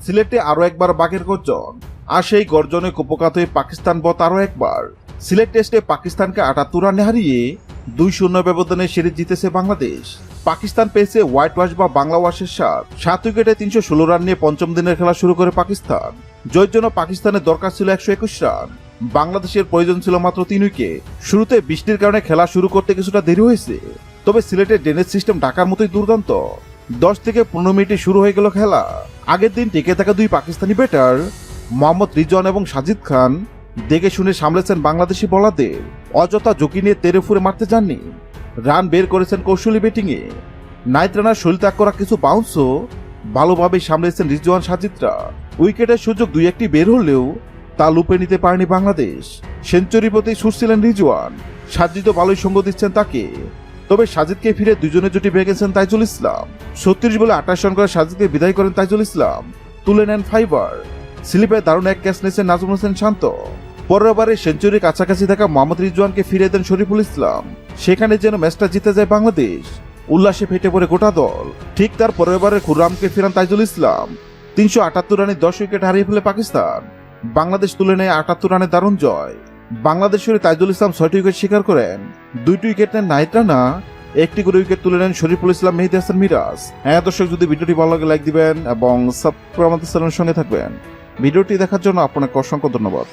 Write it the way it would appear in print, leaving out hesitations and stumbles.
সিলেটে আরো একবার বাঘের গর্জন, আর সেই গর্জনে কুপকাত হয়ে পাকিস্তান বধ আরো একবার। সিলেট টেস্টে পাকিস্তানকে ৭৮ রানে হারিয়ে ২-০ ব্যবধানে সিরিজ জিতেছে বাংলাদেশ। পাকিস্তান পেয়েছে হোয়াইট ওয়াশ বা বাংলা ওয়াশের স্বাদ। ৭ উইকেটে ৩১৬ রান নিয়ে পঞ্চম দিনের খেলা শুরু করে পাকিস্তান। জয়ের জন্য পাকিস্তানের দরকার ছিল ১২১ রান, বাংলাদেশের প্রয়োজন ছিল মাত্র ৩ উইকেট। শুরুতে বৃষ্টির কারণে খেলা শুরু করতে কিছুটা দেরি হয়েছে, তবে সিলেটের ড্রেনেজ সিস্টেম ঢাকার মতোই দুর্দান্ত। ১০ থেকে ১৫ মিনিটে শুরু হয়ে গেল খেলা। আগের দিন টিকে থাকা দুই পাকিস্তানি ব্যাটার মোহাম্মদ রিজওয়ান এবং সাজিদ খান দেখে শুনে সামলেছেন বাংলাদেশি বোলারদের। অযথা ঝুঁকি নিয়ে তেরে ফুরে মারতে যাননি, রান বের করেছেন কৌশলী ব্যাটিংয়ে। নাইট রানার শরীর ত্যাগ করা কিছু বাউন্সও ভালোভাবে সামলেছেন রিজওয়ান সাজিদরা। উইকেটের সুযোগ ২-১টি বের হলেও তা লুপে নিতে পারেনি বাংলাদেশ। সেঞ্চুরি প্রতি সুর ছিলেন রিজওয়ান, সাজিদও ভালোই সঙ্গ দিচ্ছেন তাকে। তবে সাজিদকে ফিরে দুজনের জুটি ভেঙেছেন তাইজুল ইসলাম। ৩৬ বলে ২৮ রান করে সাজিদকে বিদায় করেন তাইজুল ইসলাম, তুলে নেন ফাইবার। স্লিপে দারুণ এক ক্যাচ নিয়েছেন নাজমুল হোসেন শান্ত। পরের ওভারে সেঞ্চুরির কাছাকাছি থাকা মোহাম্মদ রিজওয়ানকে ফিরিয়ে দেন শরীফুল ইসলাম। সেখানে যেন ম্যাচটা জিতে যায় বাংলাদেশ। উল্লাসে ফেটে পড়ে গোটা দল। ঠিক তার পরের ওভারে খুররামকে ফেরান তাইজুল ইসলাম। ৩৭৮ রানে ১০ উইকেট হারিয়ে ফেলে পাকিস্তান। বাংলাদেশ তুলে নেয় ৭৮ রানে দারুণ জয়। বাংলাদেশের তাইজুল ইসলাম ৬টি উইকেট শিকার করেন। ২টি উইকেট নেন নাইট রানা, ১টি করে উইকেট তুলে নেন শরীফুল ইসলাম, মেহেদী হাসান মিরাজ। হ্যাঁ দর্শক, যদি ভিডিওটি ভালো লাগে লাইক দিবেন এবং সাবস্ক্রাইব আমাদের চ্যানেলের সঙ্গে থাকবেন। ভিডিওটি দেখার জন্য আপনাকে অসংখ্য ধন্যবাদ।